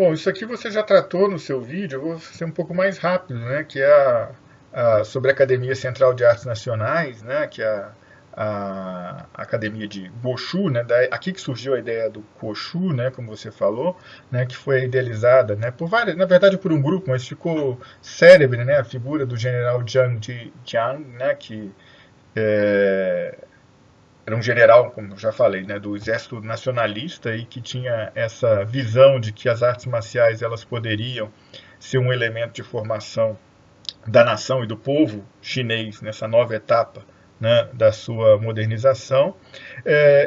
Bom, isso aqui você já tratou no seu vídeo, eu vou ser um pouco mais rápido, né? Que é sobre a Academia Central de Artes Nacionais, né? Que é a Academia de Goshu, né? Aqui que surgiu a ideia do Koshu, né? Como você falou, né? Que foi idealizada, né? Por várias, na verdade por um grupo, mas ficou célebre, né? A figura do general Zhang Jiang, né? Que é, era um general, como eu já falei, né, do exército nacionalista e que tinha essa visão de que as artes marciais elas poderiam ser um elemento de formação da nação e do povo chinês nessa nova etapa, né, da sua modernização.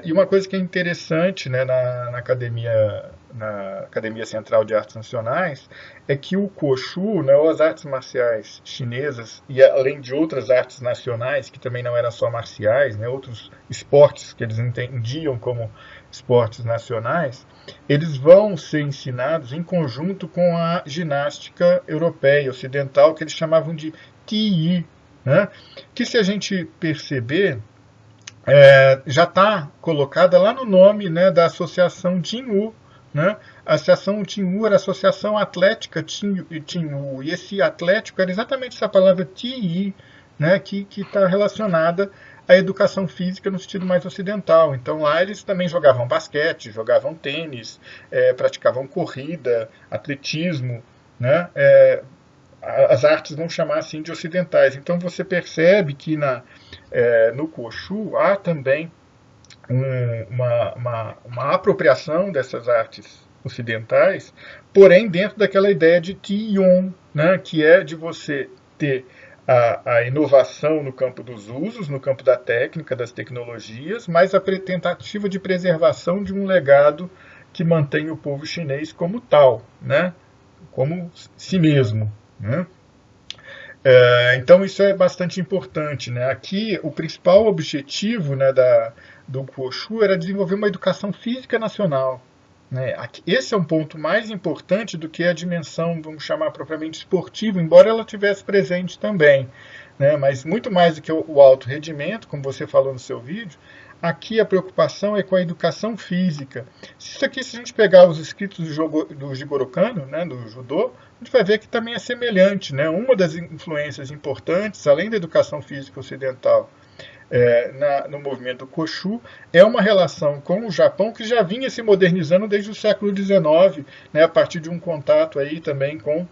E uma coisa que é interessante, né, na Academia Central de Artes Nacionais é que o Koshu, né, ou as artes marciais chinesas, e além de outras artes nacionais, que também não eram só marciais, né, outros esportes que eles entendiam como esportes nacionais, eles vão ser ensinados em conjunto com a ginástica europeia, ocidental, que eles chamavam de Ti, né? Que se a gente perceber, já está colocada lá no nome, né, da Associação Tinhu, né? A Associação Tinhu era a Associação Atlética Tinhu, e esse atlético era exatamente essa palavra Ti, né, que está relacionada à educação física no sentido mais ocidental. Então lá eles também jogavam basquete, jogavam tênis, praticavam corrida, atletismo, né? As artes vão chamar assim de ocidentais. Então você percebe que no Koshu há também uma apropriação dessas artes ocidentais, porém dentro daquela ideia de Tiyon, né, que é de você ter a inovação no campo dos usos, no campo da técnica, das tecnologias, mas a tentativa de preservação de um legado que mantém o povo chinês como tal, né, como si mesmo, né? Então isso é bastante importante, né? Aqui o principal objetivo, né, do Koshu era desenvolver uma educação física nacional, né? Esse é um ponto mais importante do que a dimensão, vamos chamar propriamente esportiva, embora ela tivesse presente também, né? Mas muito mais do que o alto rendimento, como você falou no seu vídeo, aqui a preocupação é com a educação física. Isso aqui, se a gente pegar os escritos do Jigoro Kano, né, do judô, a gente vai ver que também é semelhante, né? Uma das influências importantes, além da educação física ocidental, no movimento Koshu, é uma relação com o Japão que já vinha se modernizando desde o século XIX, né, a partir de um contato aí também com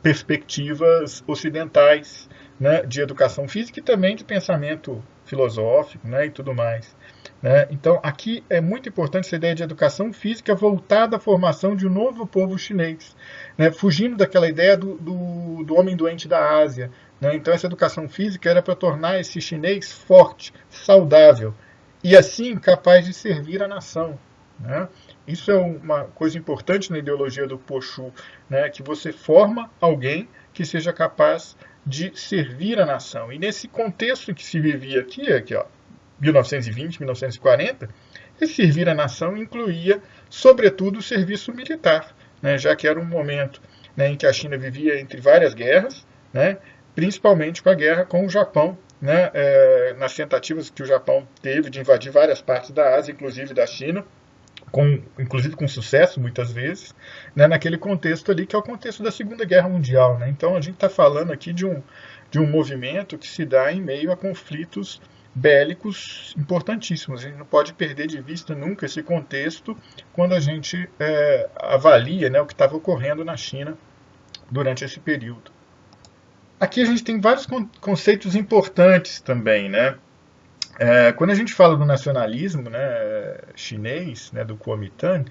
perspectivas ocidentais, né, de educação física e também de pensamento filosófico, né, e tudo mais, né? Então, aqui é muito importante essa ideia de educação física voltada à formação de um novo povo chinês, né, fugindo daquela ideia do homem doente da Ásia, né? Então, essa educação física era para tornar esse chinês forte, saudável e, assim, capaz de servir a nação, né? Isso é uma coisa importante na ideologia do Koshu, né, que você forma alguém que seja capaz de servir a nação. E nesse contexto que se vivia aqui ó, 1920, 1940, esse servir a nação incluía, sobretudo, o serviço militar, né, já que era um momento, né, em que a China vivia entre várias guerras, né, principalmente com a guerra com o Japão, né, nas tentativas que o Japão teve de invadir várias partes da Ásia, inclusive da China, inclusive com sucesso muitas vezes, né, naquele contexto ali que é o contexto da Segunda Guerra Mundial, né? Então a gente está falando aqui de um movimento que se dá em meio a conflitos bélicos importantíssimos. A gente não pode perder de vista nunca esse contexto quando a gente avalia, né, o que estava ocorrendo na China durante esse período. Aqui a gente tem vários conceitos importantes também, né? Quando a gente fala do nacionalismo, né, chinês, né, do Kuomintang,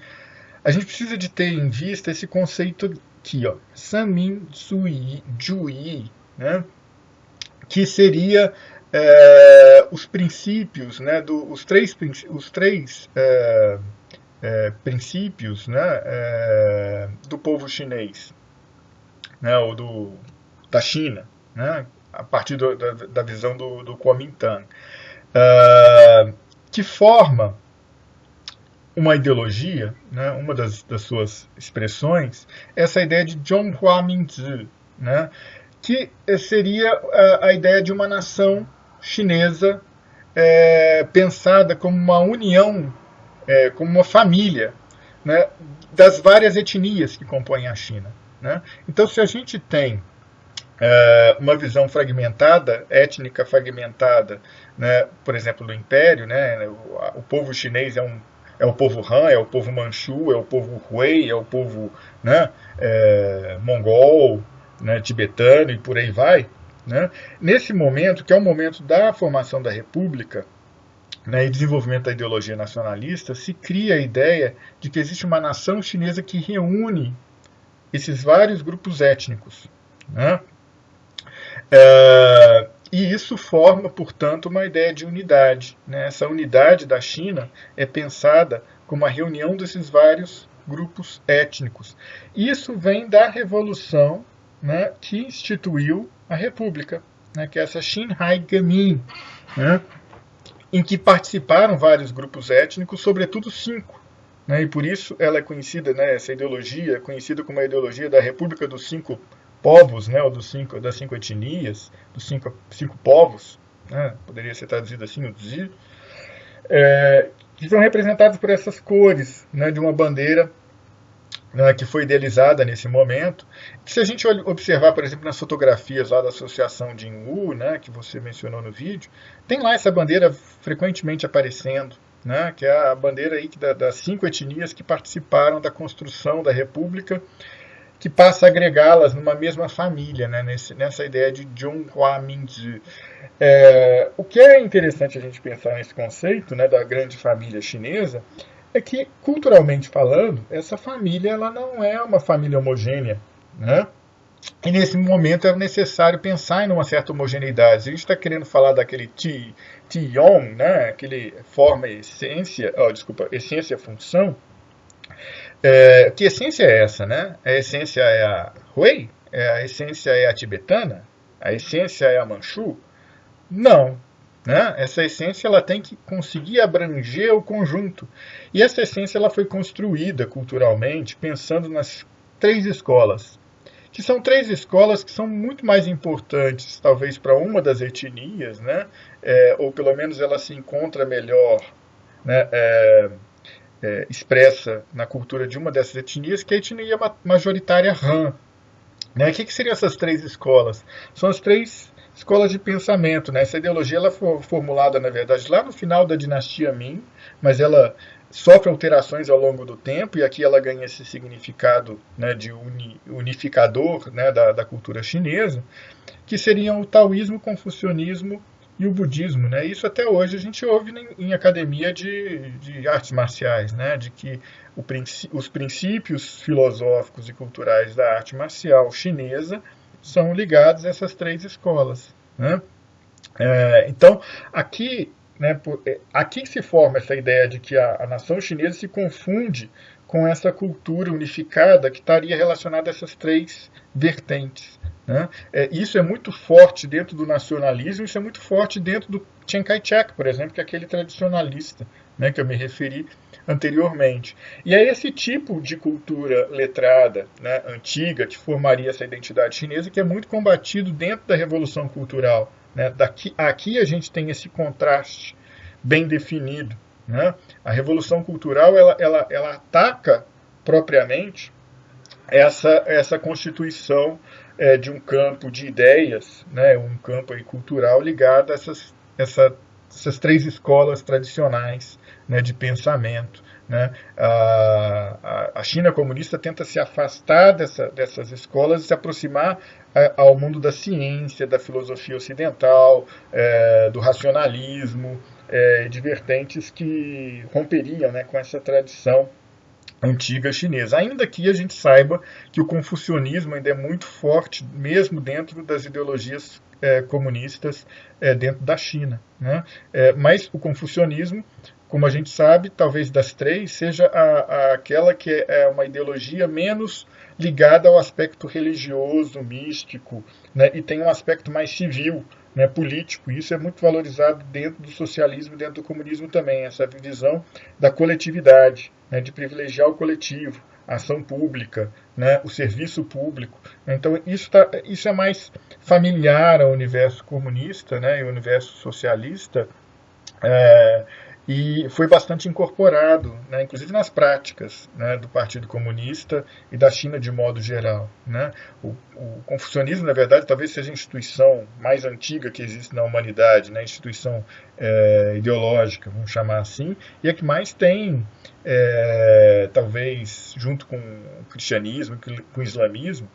a gente precisa de ter em vista esse conceito aqui, ó, Sanmin Juyi, né, que seria os princípios, né, os três princípios, né, do povo chinês, né, ou da China, né, a partir da visão do Kuomintang. Que forma uma ideologia, né, uma das suas expressões, essa ideia de Zhonghua Minzi, né, que seria a ideia de uma nação chinesa pensada como uma união, como uma família, né, das várias etnias que compõem a China. Né? Então, se a gente tem uma visão fragmentada, étnica fragmentada, né, por exemplo, do Império, né, o povo chinês é o povo Han, é o povo Manchu, é o povo Hui, é o povo, né, mongol, né, tibetano e por aí vai. Né? Nesse momento, que é o momento da formação da República, né, e desenvolvimento da ideologia nacionalista, se cria a ideia de que existe uma nação chinesa que reúne esses vários grupos étnicos. Né? E isso forma, portanto, uma ideia de unidade. Né? Essa unidade da China é pensada como a reunião desses vários grupos étnicos. Isso vem da Revolução, né, que instituiu a República, né, que é essa Xinhai Guomin, né, em que participaram vários grupos étnicos, sobretudo 5. Né, e por isso ela é conhecida, né, essa ideologia é conhecida como a ideologia da República dos 5 povos, né, ou das 5 etnias, dos 5 povos, né, poderia ser traduzido assim, o Zi, que são representados por essas cores, né, de uma bandeira, né, que foi idealizada nesse momento. Que se a gente observar, por exemplo, nas fotografias lá da Associação Jinwu, né, que você mencionou no vídeo, tem lá essa bandeira frequentemente aparecendo, né, que é a bandeira aí das 5 etnias que participaram da construção da República, que passa a agregá-las numa mesma família, né, nessa ideia de Zhonghua Minzi. O que é interessante a gente pensar nesse conceito, né, da grande família chinesa é que, culturalmente falando, essa família ela não é uma família homogênea. Né? E nesse momento é necessário pensar em uma certa homogeneidade. Se a gente está querendo falar daquele Ti-Yong, né, aquele forma essência, essência-função, que essência é essa? Né? A essência é a Hui? A essência é a tibetana? A essência é a Manchu? Não. Né? Essa essência ela tem que conseguir abranger o conjunto. E essa essência ela foi construída culturalmente pensando nas 3 escolas, que são 3 escolas que são muito mais importantes, talvez, para uma das etnias, né? Ou pelo menos ela se encontra melhor, né, expressa na cultura de uma dessas etnias, que é a etnia majoritária Han. Né? O que seriam essas 3 escolas? São as 3 escolas de pensamento. Né? Essa ideologia ela foi formulada, na verdade, lá no final da dinastia Ming, mas ela sofre alterações ao longo do tempo, e aqui ela ganha esse significado, né, de unificador, né, da cultura chinesa, que seriam o taoísmo, o confucionismo e o budismo. Né? Isso até hoje a gente ouve em academia de artes marciais, né? De que os princípios filosóficos e culturais da arte marcial chinesa são ligados a essas 3 escolas. Né? Então, aqui, né, aqui se forma essa ideia de que a nação chinesa se confunde com essa cultura unificada que estaria relacionada a essas 3 vertentes. Né? Isso é muito forte dentro do nacionalismo, isso é muito forte dentro do Chiang Kai-shek, por exemplo, que é aquele tradicionalista, né, que eu me referi anteriormente. E é esse tipo de cultura letrada, né, antiga, que formaria essa identidade chinesa, que é muito combatido dentro da Revolução Cultural. Né? Aqui a gente tem esse contraste bem definido. Né? A Revolução Cultural ela ataca propriamente essa constituição de um campo de ideias, né, um campo aí cultural ligado a essas 3 escolas tradicionais, né, de pensamento. Né? A China comunista tenta se afastar dessas escolas e se aproximar ao mundo da ciência, da filosofia ocidental, do racionalismo, de vertentes que romperiam, né, com essa tradição antiga chinesa. Ainda que a gente saiba que o confucionismo ainda é muito forte, mesmo dentro das ideologias comunistas dentro da China. Né? Mas o confucionismo, como a gente sabe, talvez das 3, seja aquela que é uma ideologia menos ligada ao aspecto religioso, místico, né? E tem um aspecto mais civil, né, político. Isso é muito valorizado dentro do socialismo e dentro do comunismo também, essa visão da coletividade, né, de privilegiar o coletivo, a ação pública, né, o serviço público. Então isso é mais familiar ao universo comunista, né, e ao universo socialista, e foi bastante incorporado, né, inclusive nas práticas, né, do Partido Comunista e da China de modo geral. Né. O confucionismo, na verdade, talvez seja a instituição mais antiga que existe na humanidade, né, instituição ideológica, vamos chamar assim, e a que mais tem, talvez, junto com o cristianismo, com o islamismo,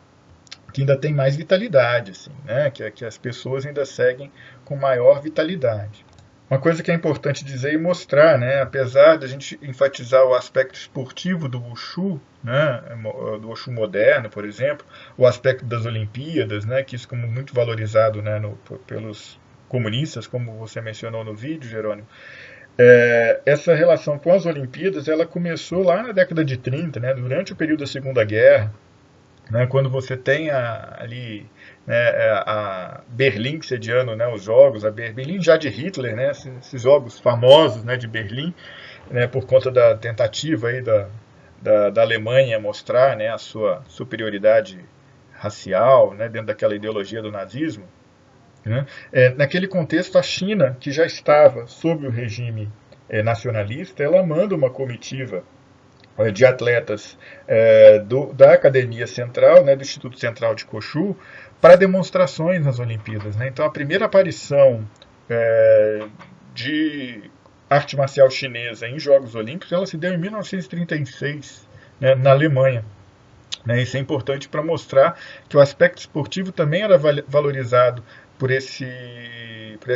que ainda tem mais vitalidade, assim, né, que as pessoas ainda seguem com maior vitalidade. Uma coisa que é importante dizer e mostrar, né, apesar de a gente enfatizar o aspecto esportivo do Wushu, né, do Wushu moderno, por exemplo, o aspecto das Olimpíadas, né, que isso como muito valorizado, né, pelos comunistas, como você mencionou no vídeo, Jerônimo, essa relação com as Olimpíadas, ela começou lá na década de 30, né, durante o período da Segunda Guerra, né, quando você tem ali, né, a Berlim sediando, né, os jogos, a Berlim já de Hitler, né, esses jogos famosos, né, de Berlim, né, por conta da tentativa aí da Alemanha mostrar, né, a sua superioridade racial, né, dentro daquela ideologia do nazismo. Né. Naquele contexto, a China, que já estava sob o regime nacionalista, ela manda uma comitiva de atletas da Academia Central, né, do Instituto Central de Koshu, para demonstrações nas Olimpíadas. Né? Então, a primeira aparição de arte marcial chinesa em Jogos Olímpicos, ela se deu em 1936, né, na Alemanha. Né? Isso é importante para mostrar que o aspecto esportivo também era valorizado por essa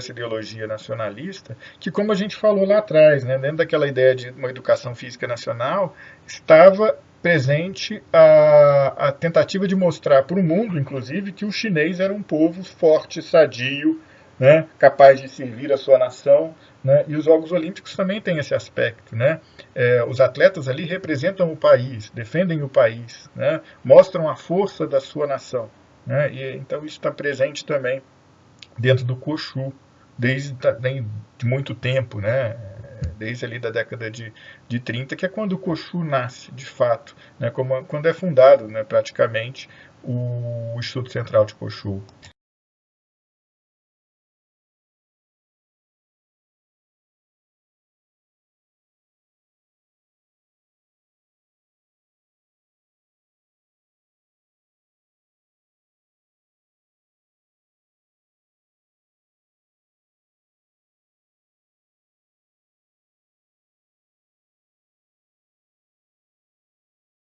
ideologia nacionalista, que, como a gente falou lá atrás, né, dentro daquela ideia de uma educação física nacional, estava presente a tentativa de mostrar para o mundo, inclusive, que o chinês era um povo forte, sadio, né, capaz de servir a sua nação. Né, e os Jogos Olímpicos também têm esse aspecto. Né, os atletas ali representam o país, defendem o país, né, mostram a força da sua nação. Né, e então isso está presente também dentro do Koshu, desde de muito tempo, né? Desde ali da década de 30, que é quando o Koshu nasce, de fato, né? Quando é fundado, né, praticamente, o Instituto Central de Koshu.